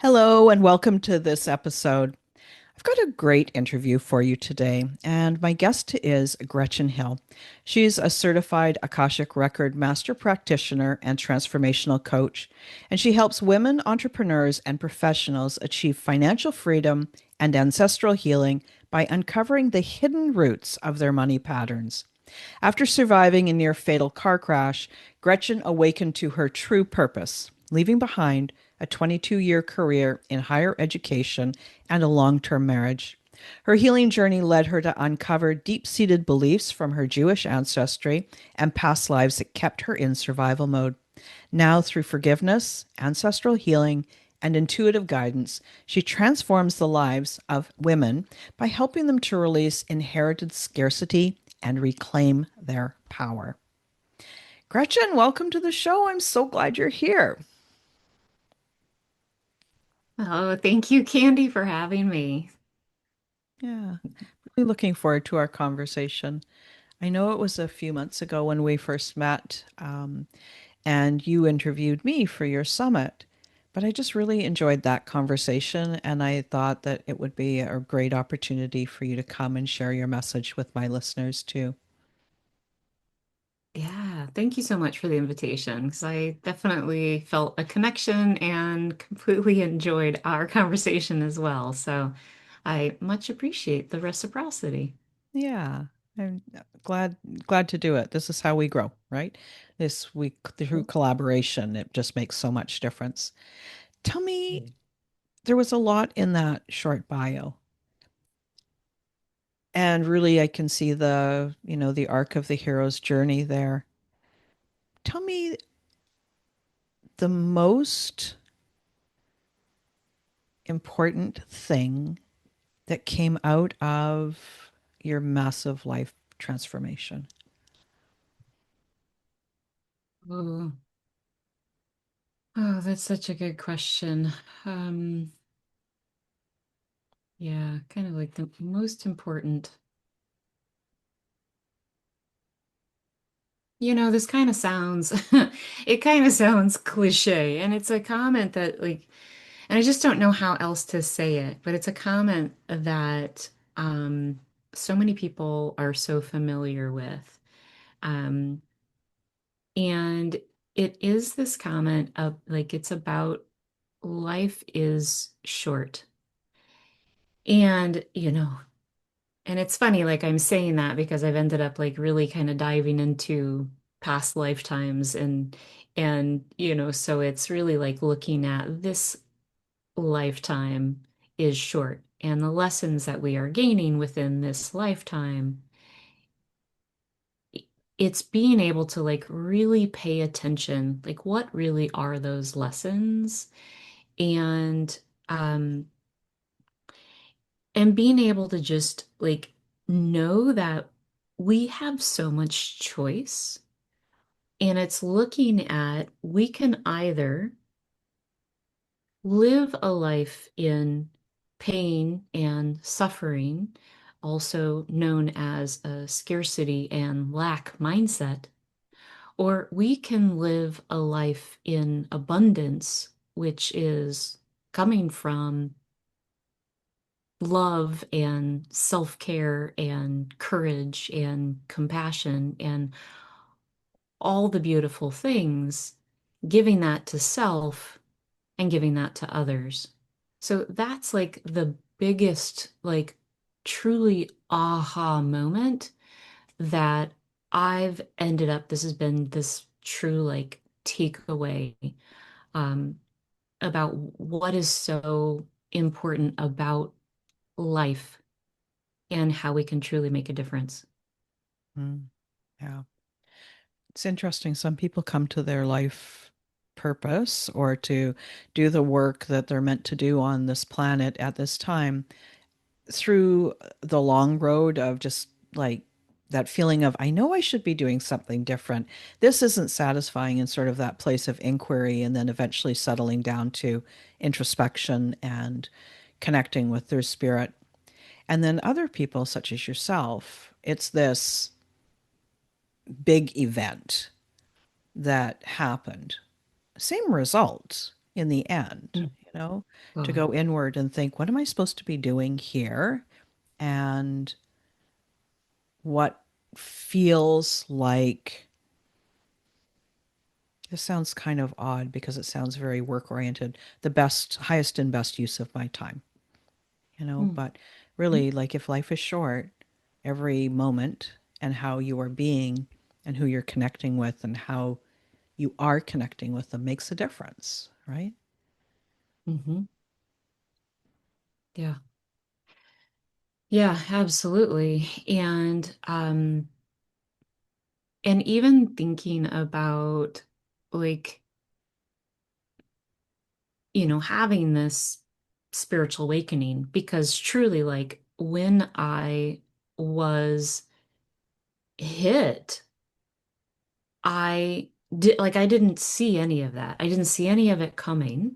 Hello, and welcome to this episode. I've got a great interview for you today, and my guest is Gretchen Hill. She's a certified Akashic Record master practitioner and transformational coach, and she helps women entrepreneurs and professionals achieve financial freedom and ancestral healing by uncovering the hidden roots of their money patterns. After surviving a near fatal car crash, Gretchen awakened to her true purpose, leaving behind a 22-year career in higher education and a long term marriage. Her healing journey led her to uncover deep seated beliefs from her Jewish ancestry and past lives that kept her in survival mode. Now, through forgiveness, ancestral healing, and intuitive guidance, she transforms the lives of women by helping them to release inherited scarcity and reclaim their power. Gretchen, welcome to the show. I'm so glad you're here. Oh, thank you, Candy, for having me. Yeah, really looking forward to our conversation. I know it was a few months ago when we first met, and you interviewed me for your summit. But I just really enjoyed that conversation, and I thought that it would be a great opportunity for you to come and share your message with my listeners too. Yeah, thank you so much for the invitation because I definitely felt a connection and completely enjoyed our conversation as well. So I much appreciate the reciprocity. Yeah, I'm glad to do it. This is how we grow, right? This we through collaboration, it just makes so much difference. Tell me, there was a lot in that short bio. And really I can see the arc of the hero's journey there. Tell me the most important thing that came out of your massive life transformation. Oh, oh, that's such a good question. Um, yeah, kind of like the most important. This kind of sounds, it kind of sounds cliche, and it's a comment that and I just don't know how else to say it, but it's a comment that so many people are so familiar with. Um, and it is this comment of it's about life is short. And, and it's funny, like I'm saying that because I've ended up like really kind of diving into past lifetimes and so it's really like looking at this lifetime is short and the lessons that we are gaining within this lifetime, it's being able to like really pay attention, like what really are those lessons and um and being able to just like know that we have so much choice and it's looking at we can either live a life in pain and suffering, also known as a scarcity and lack mindset, or we can live a life in abundance, which is coming from love and self-care and courage and compassion and all the beautiful things, giving that to self and giving that to others. So that's like the biggest, like truly aha moment that I've ended up, this has been this true like takeaway um, about what is so important about life and how we can truly make a difference. Mm, yeah. It's interesting. Some people come to their life purpose or to do the work that they're meant to do on this planet at this time through the long road of just like that feeling of, I know I should be doing something different. This isn't satisfying in sort of that place of inquiry, and then eventually settling down to introspection and connecting with their spirit. And then other people, such as yourself, it's this big event that happened. Same result in the end. to Oh. go inward and think, what am I supposed to be doing here? And what feels like, this sounds kind of odd because it sounds very work oriented, the best, highest and best use of my time, Mm. but really, like if life is short, every moment and how you are being and who you're connecting with and how you are connecting with them makes a difference, right? Hmm. Yeah. Yeah, absolutely. And even thinking about like, having this spiritual awakening, because truly, like when I was hit, I didn't see any of that. I didn't see any of it coming.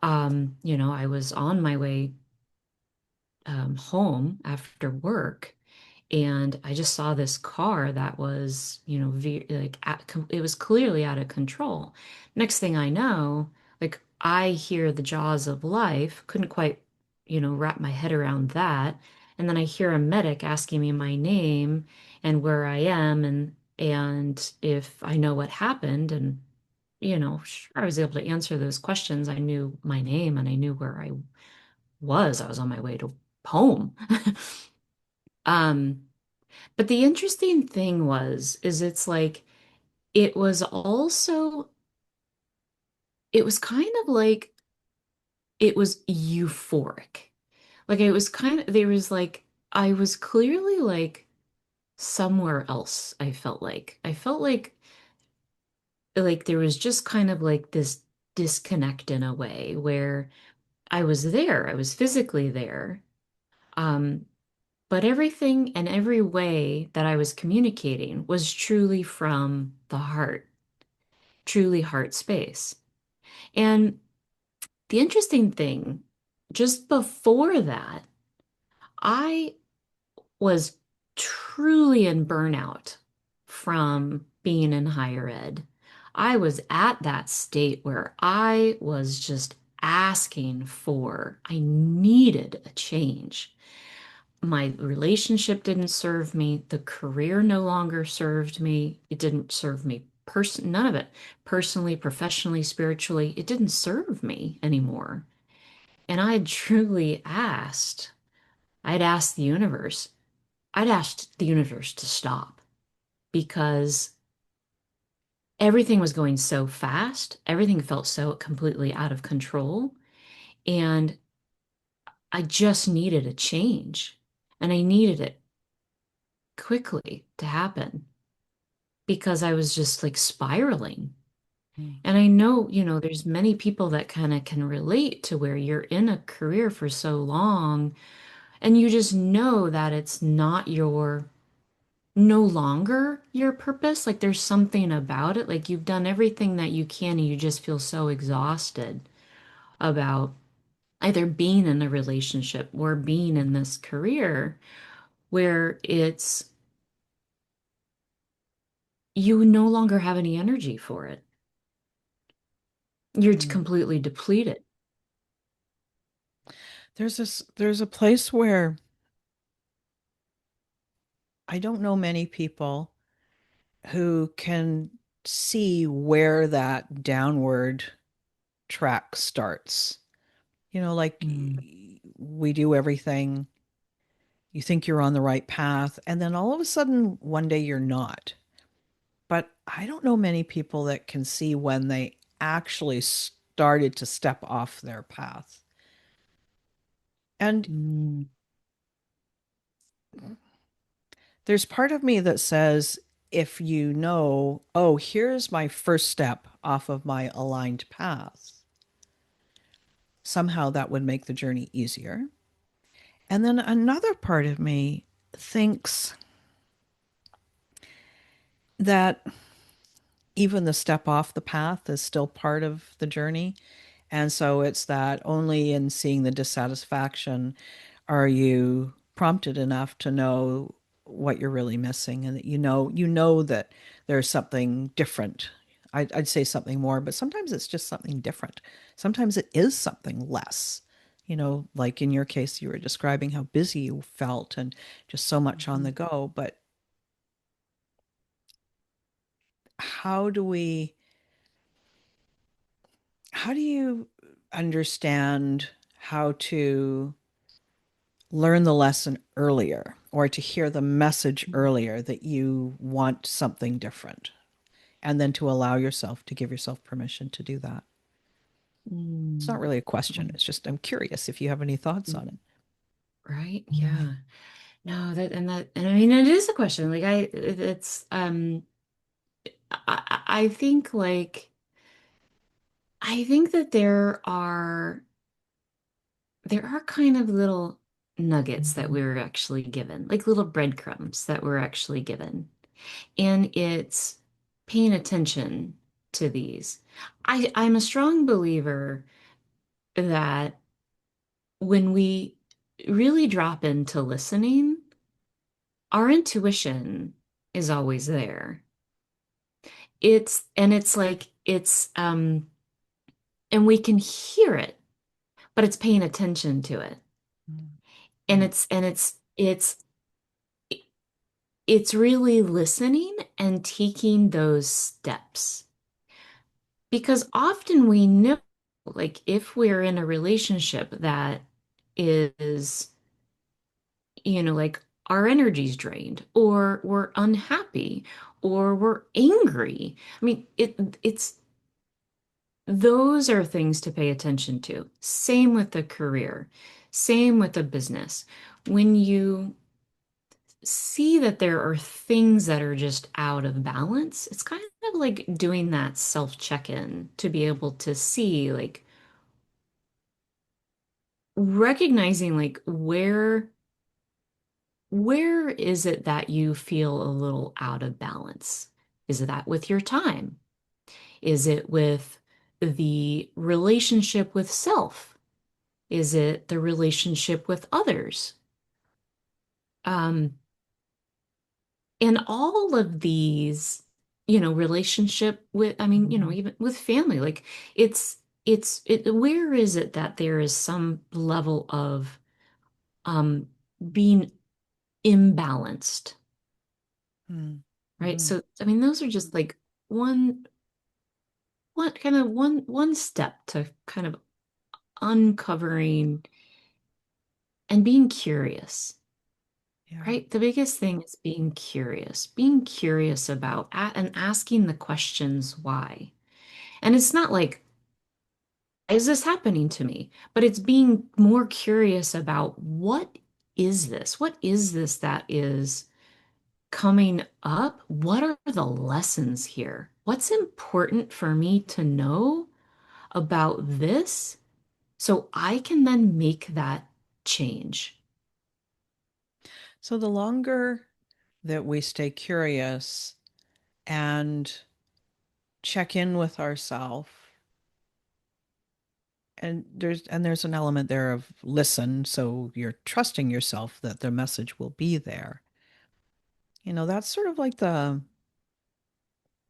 I was on my way home after work, and I just saw this car that was, ve like it was clearly out of control. Next thing I know, like I hear the jaws of life, couldn't quite, wrap my head around that. And then I hear a medic asking me my name and where I am and if I know what happened. And, sure, I was able to answer those questions. I knew my name and I knew where I was. I was on my way to home. Um, but the interesting thing is it's like, it was also, it was kind of like, it was euphoric. Like, it was kind of, there was like, I was clearly like somewhere else, I felt like there was just kind of like this disconnect in a way where I was there, I was physically there. Um, but everything and every way that I was communicating was truly from the heart, truly heart space. And the interesting thing, just before that, I was truly in burnout from being in higher ed. I was at that state where I was just I needed a change. My relationship didn't serve me. The career no longer served me. It didn't serve me none of it, personally, professionally, spiritually. It didn't serve me anymore. And I'd asked the universe, I'd asked the universe to stop because everything was going so fast. Everything felt so completely out of control. And I just needed a change. And I needed it quickly to happen because I was just like spiraling. Mm. And I know, there's many people that kind of can relate to where you're in a career for so long and you just know that it's not no longer your purpose. Like there's something about it. Like you've done everything that you can and you just feel so exhausted about either being in a relationship or being in this career where you no longer have any energy for it. You're Mm. completely depleted. There's a place where I don't know many people who can see where that downward track starts. Like Mm, we do everything, you think you're on the right path, and then all of a sudden, one day you're not. But I don't know many people that can see when they actually started to step off their path. And mm, there's part of me that says, if you know, oh, here's my first step off of my aligned path, somehow that would make the journey easier. And then another part of me thinks that even the step off the path is still part of the journey. And so it's that only in seeing the dissatisfaction are you prompted enough to know what you're really missing, and that you know that there's something different I'd say something more, but sometimes it's just something different. Sometimes it is something less. Like in your case, you were describing how busy you felt and just so much on the Mhm. go. But how do we, how do you understand how to learn the lesson earlier or to hear the message earlier that you want something different and then to allow yourself to give yourself permission to do that? It's not Mm. really a question. Mm. It's just I'm curious if you have any thoughts on it. Right? Yeah. No, and I mean, it is a question. Like it's, I think I think that there are kind of little nuggets that we were actually given, like little breadcrumbs that we're actually given. And it's paying attention to these. I'm a strong believer that when we really drop into listening, our intuition is always there. It's like and we can hear it, but it's paying attention to it. Mm. And it's really listening and taking those steps. Because often we know, like, if we're in a relationship that is, like our energy's drained, or we're unhappy, or we're angry. I mean, it's those are things to pay attention to. Same with the career, same with the business. When you see that there are things that are just out of balance, it's kind of like doing that self check-in to be able to see, like, recognizing, like, where is it that you feel a little out of balance? Is it that with your time? Is it with the relationship with self? Is it the relationship with others? Um, and all of these, relationship with, I mean, even with family, like where is it that there is some level of um being imbalanced, Mm. right? Mhm. So, I mean, those are just like one one step to kind of uncovering and being curious, Yeah. right? The biggest thing is being curious about and asking the questions why. And it's not like, why is this happening to me? But it's being more curious about, what is this? What is this that is coming up? What are the lessons here? What's important for me to know about this so I can then make that change? So the longer that we stay curious and check in with ourselves, and there's an element there of listen, so you're trusting yourself that the message will be there. That's sort of like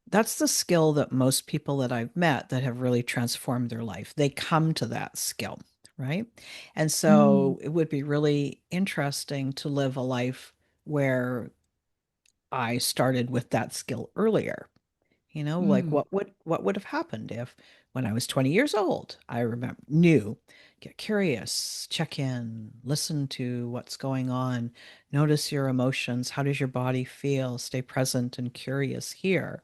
that's the skill that most people that I've met that have really transformed their life. They come to that skill, right? And Mm, so it would be really interesting to live a life where I started with that skill earlier. Like mm, what would have happened if when I was 20 years old, I remember knew, get curious, check in, listen to what's going on, notice your emotions, how does your body feel, stay present and curious here,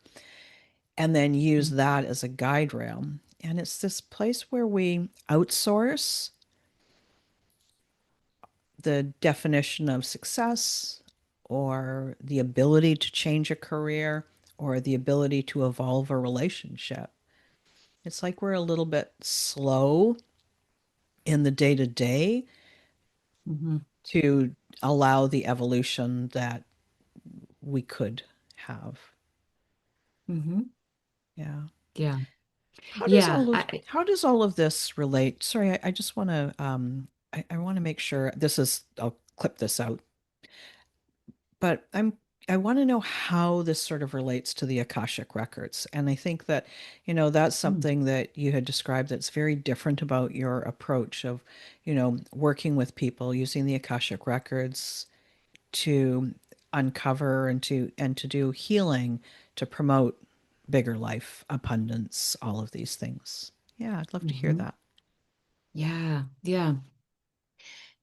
and then use mm, that as a guide rail. And it's this place where we outsource the definition of success or the ability to change a career or the ability to evolve a relationship. It's like we're a little bit slow in the day to day mhm, to allow the evolution that we could have. mhm. Yeah. Yeah. How does Yeah. all of how does all of this relate? Sorry, I just want to I want to make sure this is I'll clip this out. But I'm I want to know how this sort of relates to the Akashic Records. And I think that, that's Mm. something that you had described that's very different about your approach of, working with people using the Akashic Records to uncover and to do healing to promote bigger life, abundance, all of these things. Yeah, I'd love to hear Hmm. that. Yeah, yeah.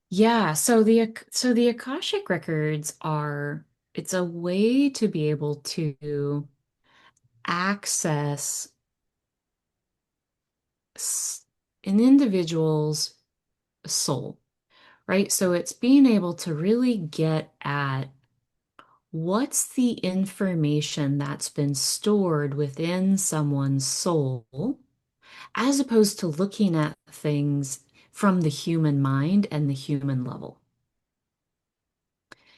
Yeah, so the Akashic records are it's a way to be able to access s- an individual's soul, right? So it's being able to really get at what's the information that's been stored within someone's soul, as opposed to looking at things from the human mind and the human level.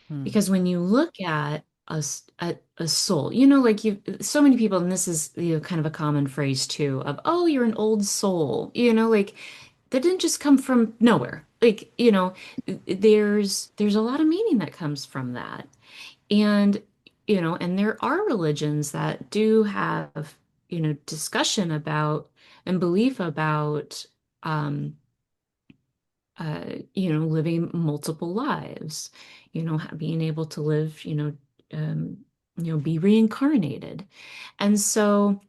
Hmm. Because when you look at at a soul, like you, so many people, and this is, kind of a common phrase too, of, oh, you're an old soul, like that didn't just come from nowhere. Like, there's a lot of meaning that comes from that. And, and there are religions that do have, discussion about and belief about, um, living multiple lives, being able to live, be reincarnated. And so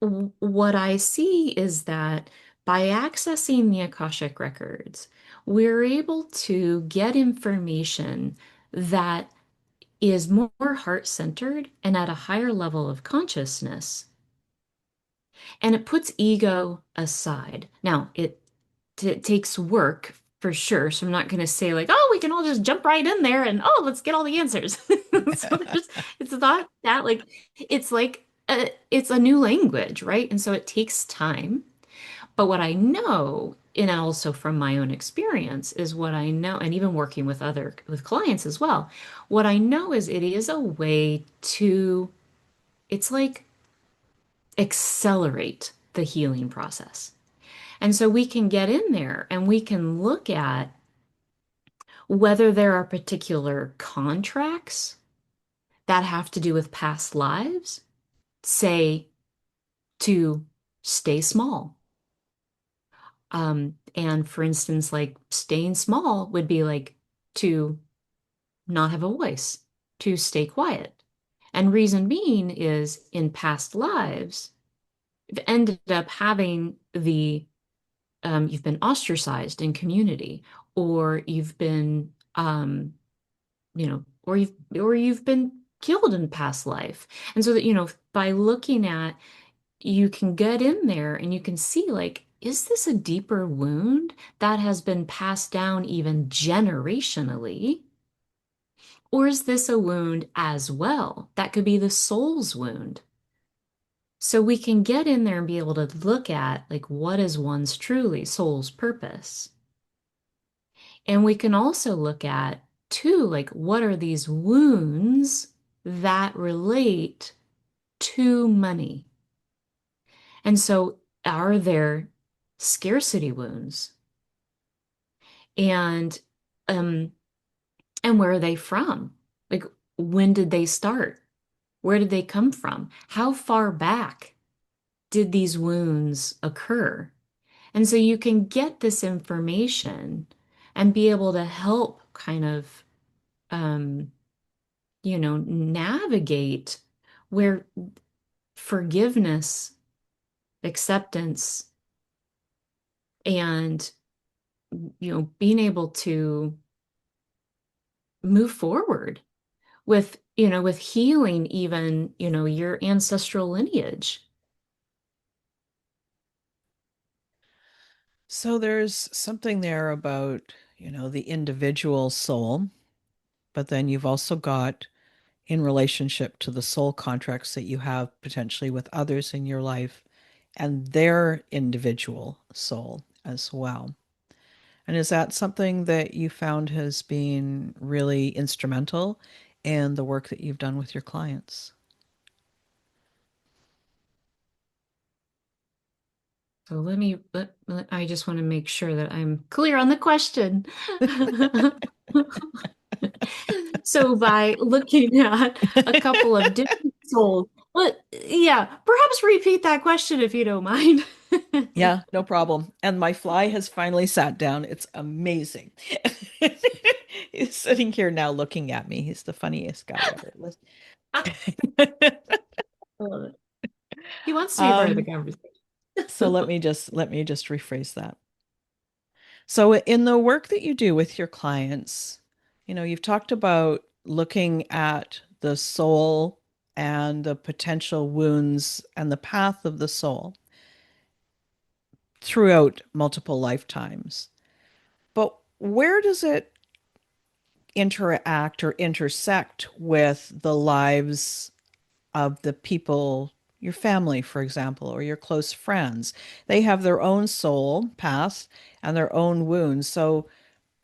what I see is that by accessing the Akashic records, we're able to get information that is more heart-centered and at a higher level of consciousness, and it puts ego aside. Now, it takes work for sure. So I'm not going to say like, oh, we can all just jump right in there and let's get all the answers. So it's not that like it's a new language, right? And so it takes time. But what I know, and also from my own experience, is what I know, and even working with clients as well, what I know is it is a way to, it's like accelerate the healing process. And so we can get in there and we can look at whether there are particular contracts that have to do with past lives, say to stay small. And for instance, like staying small would be like to not have a voice, to stay quiet. And reason being is in past lives, you've ended up having you've been ostracized in community, or you've been, or you've been killed in past life. And so that, by looking at, you can get in there and you can see like, is this a deeper wound that has been passed down even generationally? Or is this a wound as well? That could be the soul's wound. So we can get in there and be able to look at like, what is one's truly soul's purpose? And we can also look at too, like, what are these wounds that relate to money? And so are there scarcity wounds? And um and where are they from? Like, when did they start? Where did they come from? How far back did these wounds occur? And so you can get this information and be able to help kind of um navigate where forgiveness, acceptance, and, being able to move forward with healing even, your ancestral lineage. So there's something there about, the individual soul, but then you've also got in relationship to the soul contracts that you have potentially with others in your life and their individual soul as well. And is that something that you found has been really instrumental in the work that you've done with your clients? So I just want to make sure that I'm clear on the question. So by looking at a couple of different souls, but yeah, perhaps repeat that question if you don't mind. Yeah, no problem. And my fly has finally sat down. It's amazing. He's sitting here now looking at me. He's the funniest guy ever. I love it. He wants to be part of the Um, conversation. so let me just rephrase that. So in the work that you do with your clients, you've talked about looking at the soul and the potential wounds and the path of the soul throughout multiple lifetimes. But where does it interact or intersect with the lives of the people, your family, for example, or your close friends? They have their own soul path and their own wounds. So,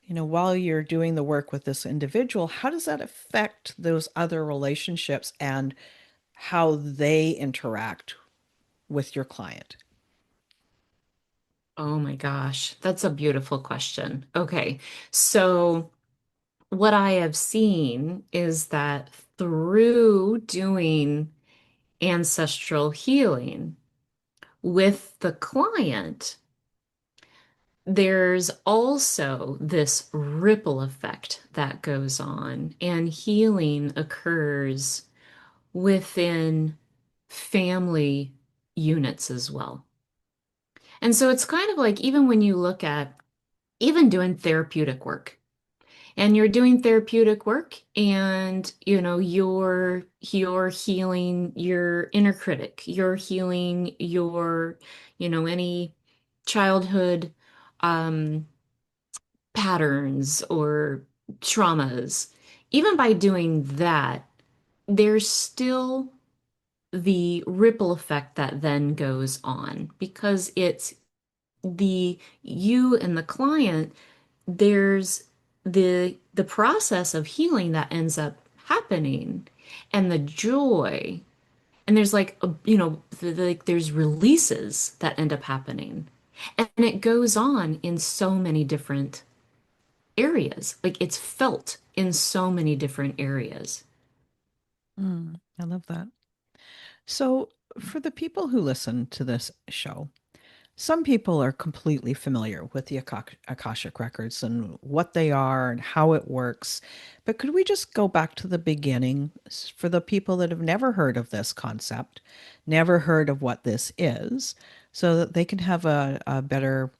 while you're doing the work with this individual, how does that affect those other relationships and how they interact with your client? Oh my gosh, that's a beautiful question. Okay, so what I have seen is that through doing ancestral healing with the client, there's also this ripple effect that goes on, and healing occurs within family units as well. And so it's kind of like even when you look at even doing therapeutic work, and you're doing therapeutic work and you're healing your inner critic, you're healing your any childhood um patterns or traumas. Even by doing that, there's still the ripple effect that then goes on because it's the you and the client. There's the process of healing that ends up happening and the joy, and there's like like there's releases that end up happening, and it goes on in so many different areas. Like it's felt in so many different areas. I love that. So, for the people who listen to this show, some people are completely familiar with the Akashic Records and what they are and how it works. But could we just go back to the beginning for the people that have never heard of this concept, never heard of what this is, so that they can have a better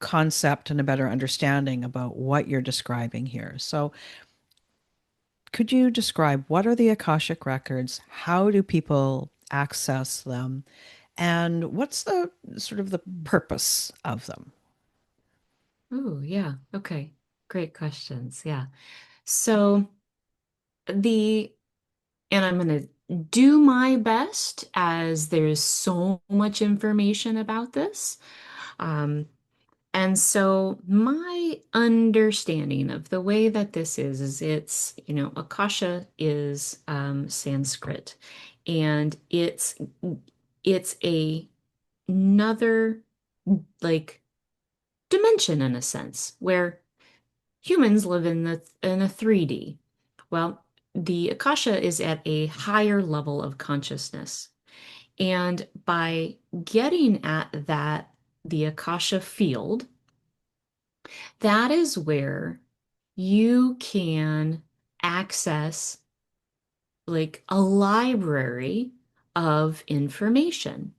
concept and a better understanding about what you're describing here? So, could you describe what are the Akashic Records? How do people access them? And what's the sort of the purpose of them? Oh, yeah. Okay. Great questions. Yeah. So the and I'm going to do my best as there's so much information about this. Um, and so my understanding of the way that this is it's, Akasha is Sanskrit, and it's another like dimension in a sense where humans live in a 3D. Well, the Akasha is at a higher level of consciousness. And by getting at that, the Akasha field, that is where you can access like a library of information.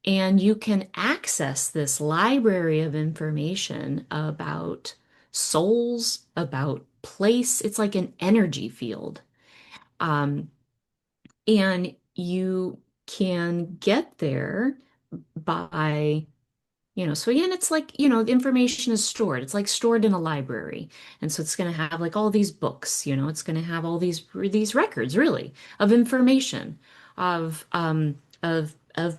And you can access this library of information about souls, about place. It's like an energy field. Um, and you can get there by so again, it's like, the information is stored. It's like stored in a library. And so it's going to have like all these books, it's going to have all these records really of information of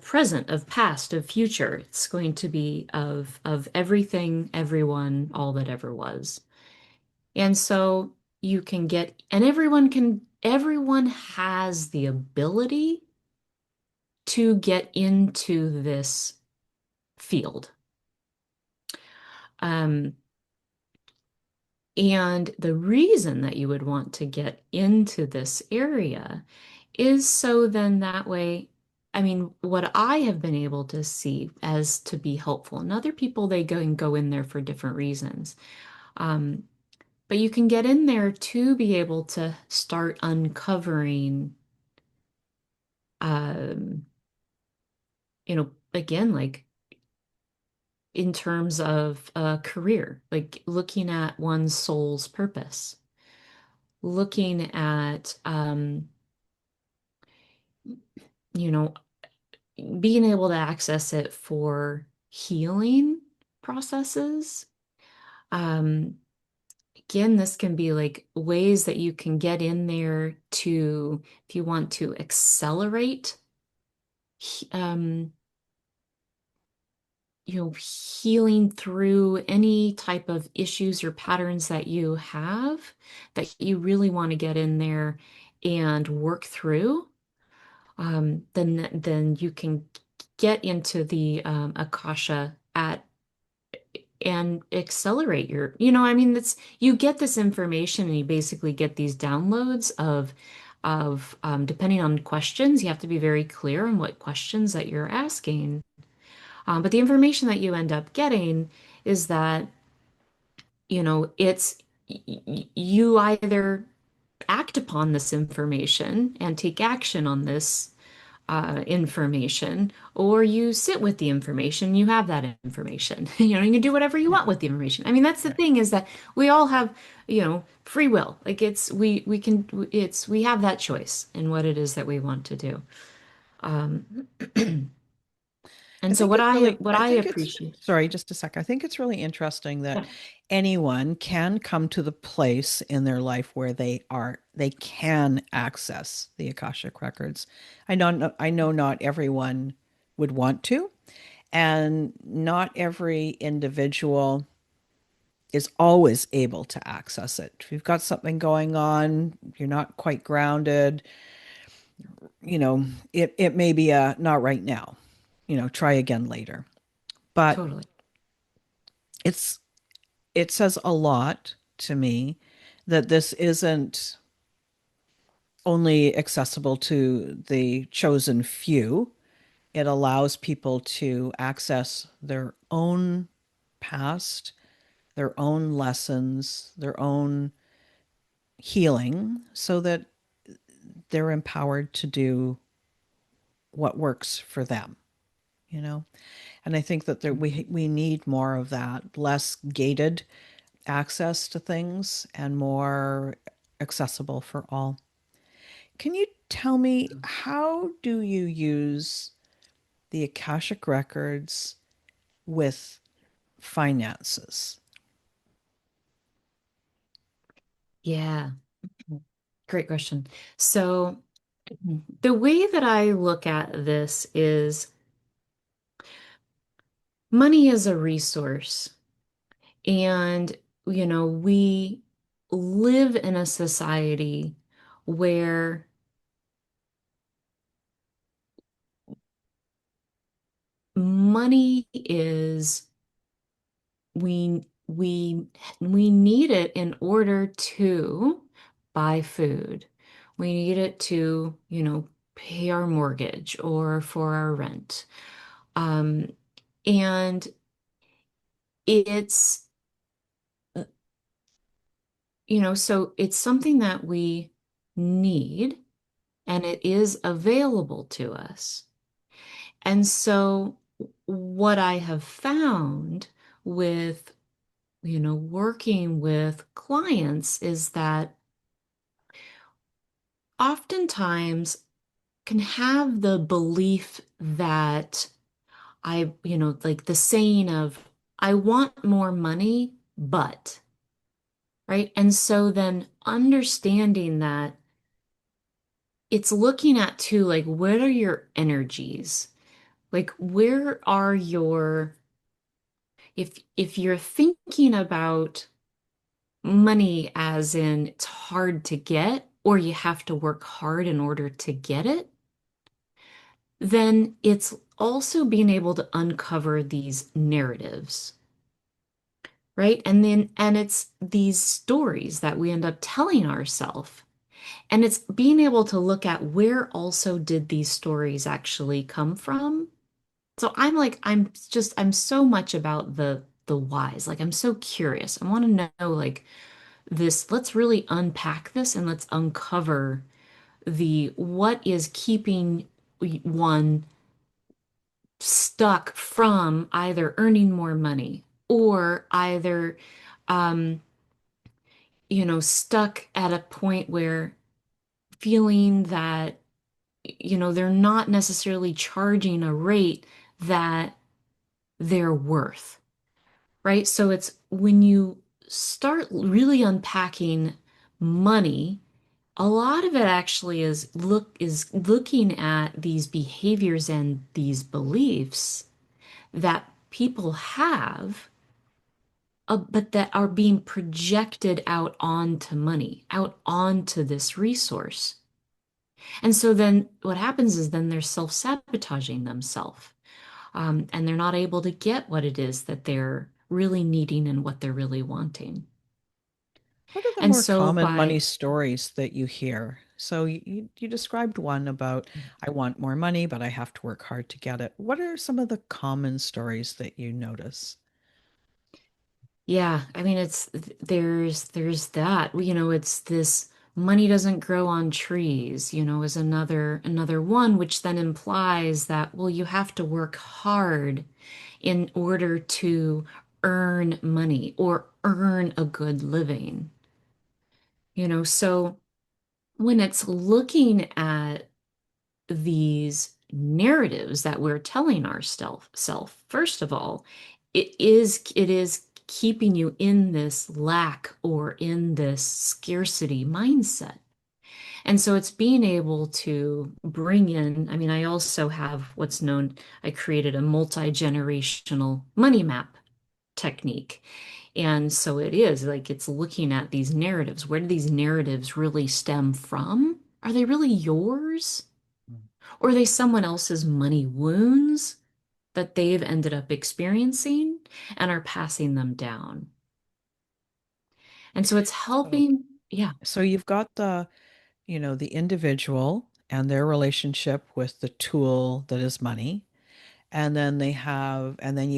present, of past, of future. It's going to be of everything, everyone, all that ever was. And so you can get, and everyone has the ability to get into this field. Um, And the reason that you would want to get into this area is so then that way, I mean, what I have been able to see as to be helpful, and other people, they go and go in there for different reasons. Um, but you can get in there to be able to start uncovering, um, again, like in terms of a career, like looking at one's soul's purpose, looking at, you know, being able to access it for healing processes. Um, Again, this can be like ways that you can get in there to, if you want to accelerate, um, healing through any type of issues or patterns that you have that you really want to get in there and work through. Then you can get into the Akasha at and accelerate your, I mean, that's you get this information and you basically get these downloads of depending on questions, you have to be very clear on what questions that you're asking. But the information that you end up getting is that, it's you either act upon this information and take action on this information, or you sit with the information, you have that information. You can do whatever you Yeah. want with the information. I mean, that's the Right. thing is that we all have, free will. Like we have that choice in what it is that we want to do. Um, I and so think it's really, what I I think it's, appreciate, sorry, just a sec. I think it's really interesting that yeah, anyone can come to the place in their life where they can access the Akashic records. I know not everyone would want to, and not every individual is always able to access it. If you've got something going on, you're not quite grounded, you know, it may be a not right now, try again later. But totally. it's it says a lot to me that this isn't only accessible to the chosen few. It allows people to access their own past, their own lessons, their own healing, so that they're empowered to do what works for them, you know? And I think that we need more of that, less gated access to things and more accessible for all. Can you tell me, how do you use the Akashic records with finances? Yeah, great question. So the way that I look at this is money is a resource. And, we live in a society where money is, we need it in order to buy food. We need it to, pay our mortgage or for our rent. Um, and it's, so it's something that we need and it is available to us. And so what I have found with, working with clients is that oftentimes can have the belief that like the saying of, I want more money, but, right? And so then understanding that it's looking at too, like, what are your energies? Like, where are your, if you're thinking about money as in it's hard to get or you have to work hard in order to get it, then it's also being able to uncover these narratives. right? And it's these stories that we end up telling ourselves. And it's being able to look at where also did these stories actually come from. So I'm so much about the whys. Like I'm so curious. I want to know like this, let's really unpack this and let's uncover the what is keeping one stuck from either earning more money or either um stuck at a point where feeling that they're not necessarily charging a rate that they're worth, right? So it's when you start really unpacking money, a lot of it actually is looking at these behaviors and these beliefs that people have, but that are being projected out onto money, out onto this resource. And so then what happens is then they're self-sabotaging themselves, and they're not able to get what it is that they're really needing and what they're really wanting. What are the And more so common by money stories that you hear? So you described one about I want more money, but I have to work hard to get it. What are some of the common stories that you notice? Yeah, I mean it's there's that. It's this money doesn't grow on trees, is another one, which then implies that, well, you have to work hard in order to earn money or earn a good living. So when it's looking at these narratives that we're telling ourself self, first of all, it is keeping you in this lack or in this scarcity mindset. And so it's being able to bring in, I mean, I also have what's known, I created a multi-generational money map technique. And so it is like it's looking at these narratives. Where do these narratives really stem from? Are they really yours? Or are they someone else's money wounds that they've ended up experiencing and are passing them down? And so it's So, helping, yeah. so you've got the individual and their relationship with the tool that is money. And then you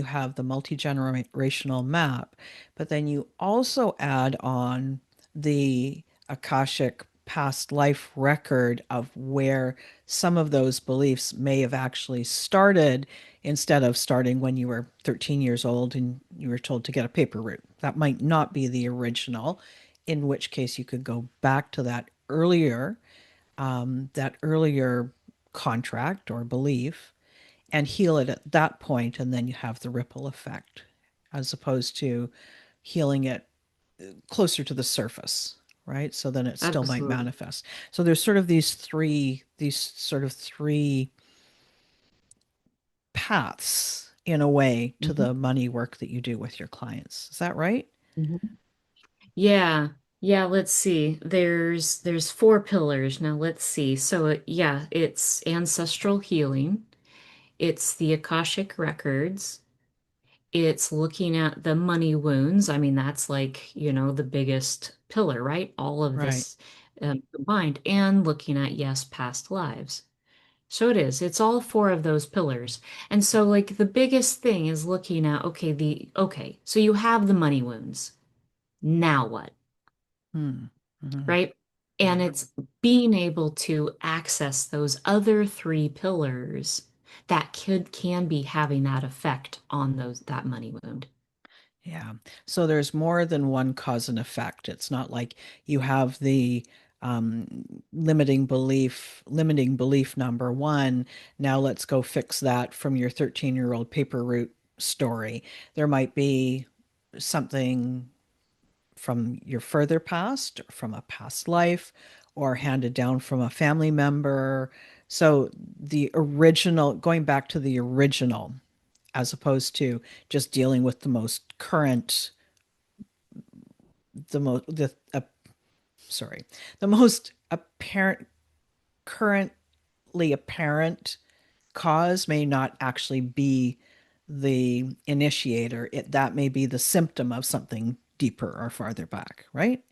have the multi-generational map, but then you also add on the Akashic past life record of where some of those beliefs may have actually started instead of starting when you were 13 years old and you were told to get a paper route. That might not be the original, in which case you could go back to that earlier contract or belief and heal it at that point, and then you have the ripple effect, as opposed to healing it closer to the surface, right? So then it still might Absolutely. manifest. So there's sort of these three paths in a way to Mhm. the money work that you do with your clients. Is that right? Mhm. Yeah. Yeah, let's see. There's four pillars. Now let's see. So yeah, it's ancestral healing. It's the Akashic Records. It's looking at the money wounds. I mean, that's like, the biggest pillar, right? All of Right. this combined, and looking at, yes, past lives. So it is. It's all four of those pillars. And so, like, the biggest thing is looking at, okay, so you have the money wounds. Now what? Hmm. Mhm. Right? And it's being able to access those other three pillars that can be having that effect on that money wound. Yeah. So there's more than one cause and effect. It's not like you have the limiting belief number one. Now let's go fix that from your 13-year-old paper route story. There might be something from your further past, from a past life, or handed down from a family member. So the original, going back to the original, as opposed to just dealing with the most current the most the sorry the most apparent currently apparent cause may not actually be the initiator, that may be the symptom of something deeper or farther back, right?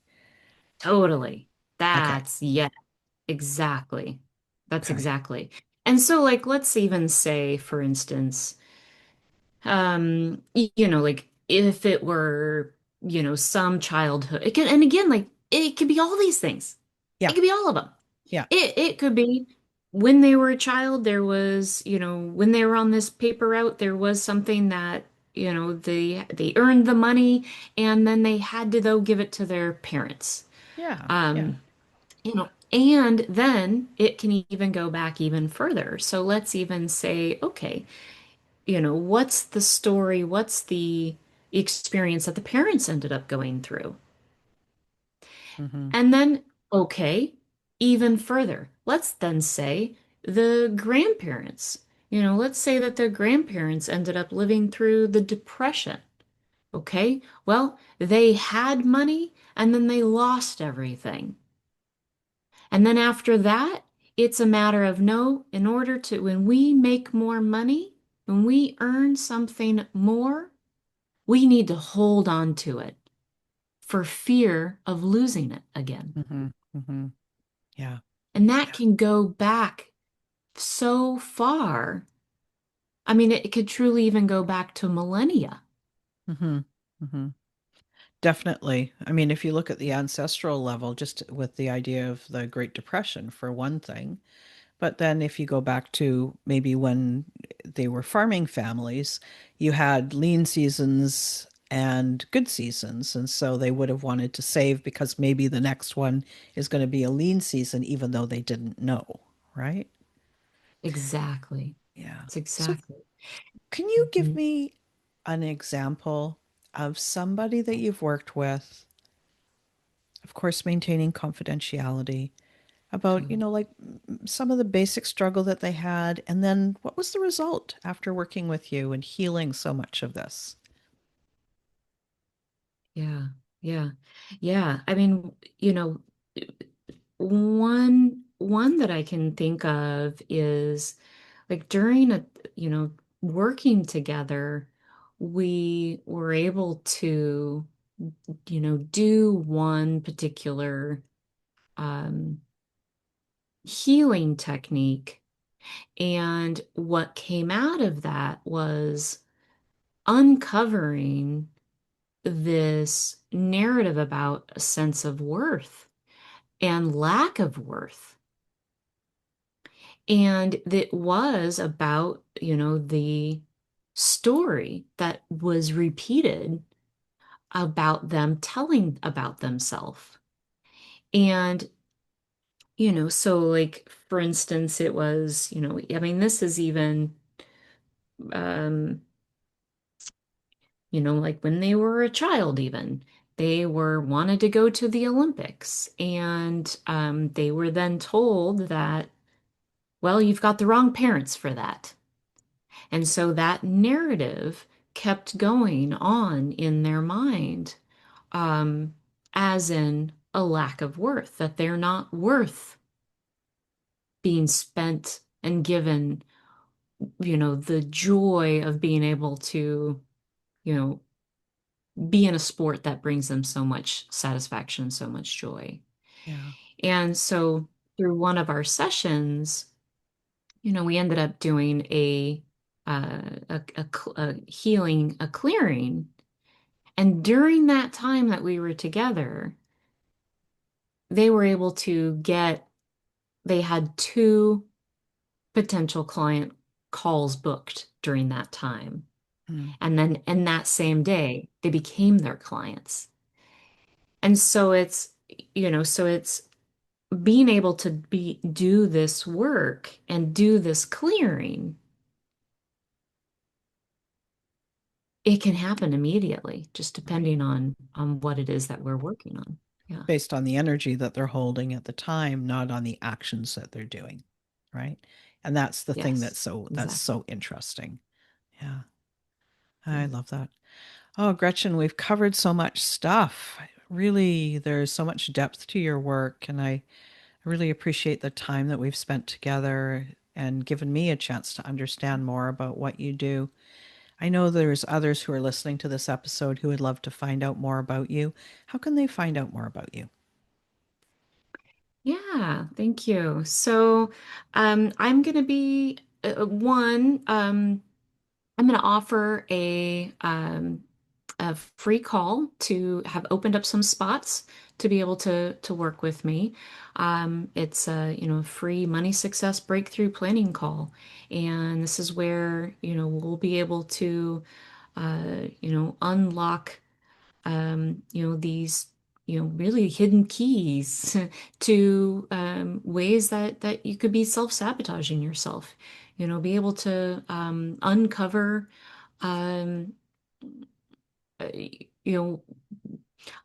Totally. Okay. Yeah, exactly. That's Okay. exactly. And so, like, let's even say, for instance, like if it were, some childhood, it could, and again, like it could be all these things. It Yeah. could be all of them. Yeah. It could be when they were a child, there was, when they were on this paper route, there was something that, they earned the money and then they had to though give it to their parents. Yeah. Yeah. Um, and then it can even go back even further. So let's even say, okay, what's the story? What's the experience that the parents ended up going through? Mm-hmm. And then, okay, even further, let's then say the grandparents. Let's say that the grandparents ended up living through the Depression. Okay, well, they had money and then they lost everything. And then after that, it's a matter of no, in order to, when we make more money, when we earn something more, we need to hold on to it for fear of losing it again. Mm-hmm. Mm-hmm. Yeah. And that Yeah. can go back so far. I mean, it could truly even go back to millennia. Mm-hmm. Mm-hmm. Definitely. I mean, if you look at the ancestral level, just with the idea of the Great Depression, for one thing, but then if you go back to maybe when they were farming families, you had lean seasons and good seasons. And so they would have wanted to save because maybe the next one is going to be a lean season, even though they didn't know, right? Exactly. Yeah. It's So exactly. can you give Mhm. me an example of somebody that you've worked with, of course, maintaining confidentiality, about, Totally. like some of the basic struggle that they had, and then what was the result after working with you and healing so much of this? Yeah. Yeah. Yeah. I mean, one that I can think of is like during you know, working together, we were able to, do one particular um, healing technique. And what came out of that was uncovering this narrative about a sense of worth and lack of worth. And it was about, the story that was repeated about them telling about themselves. And, so like, for instance, it was, I mean, this is even, um, like when they were a child, even. They were wanted to go to the Olympics, and they were then told that, well, you've got the wrong parents for that. And so that narrative kept going on in their mind, um, as in a lack of worth, that they're not worth being spent and given, the joy of being able to, you know, be in a sport that brings them so much satisfaction, so much joy. Yeah. And so through one of our sessions, we ended up doing a healing, a clearing. And during that time that we were together, they were able to they had two potential client calls booked during that time. Mm. And then in that same day, they became their clients. And so it's being able to do this work and do this clearing. It can happen immediately, just Right. depending on what it is that we're working on. Yeah. Based on the energy that they're holding at the time, not on the actions that they're doing, right? And that's the thing Yes. that's Exactly. so interesting. Yeah. I Yeah. love that. Oh, Gretchen, we've covered so much stuff. Really, there's so much depth to your work, and I really appreciate the time that we've spent together and given me a chance to understand more about what you do. I know there's others who are listening to this episode who would love to find out more about you. How can they find out more about you? Yeah, thank you. So, I'm going to be one. I'm going to offer a free call to have opened up some spots to be able to work with me. It's a free money success breakthrough planning call, and this is where we'll be able to unlock these really hidden keys to ways that you could be self-sabotaging yourself. Be able to uncover um, you know,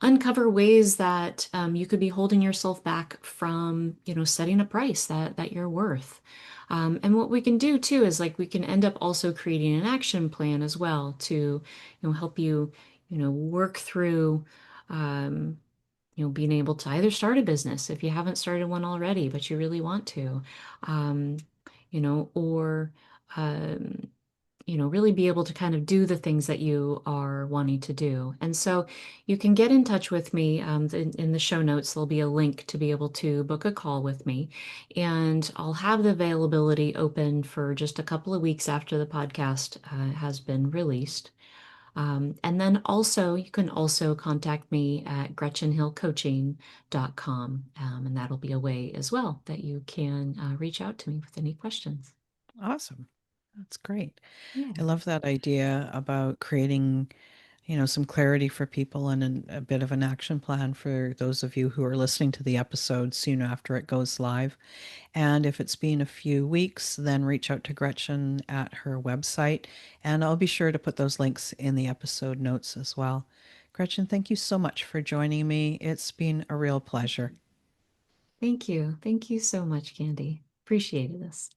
uncover ways that you could be holding yourself back from, setting a price that you're worth. And what we can do too is like we can end up also creating an action plan as well to, help you, work through, um, being able to either start a business if you haven't started one already, but you really want to, um, or um, really be able to kind of do the things that you are wanting to do. And so you can get in touch with me. In the show notes, there'll be a link to be able to book a call with me. And I'll have the availability open for just a couple of weeks after the podcast has been released. And then also, you can also contact me at gretchenhillcoaching.com. And that'll be a way as well that you can reach out to me with any questions. Awesome. That's great. Yeah. I love that idea about creating, some clarity for people and a bit of an action plan for those of you who are listening to the episode soon after it goes live. And if it's been a few weeks, then reach out to Gretchen at her website. And I'll be sure to put those links in the episode notes as well. Gretchen, thank you so much for joining me. It's been a real pleasure. Thank you. Thank you so much, Candy. Appreciated this.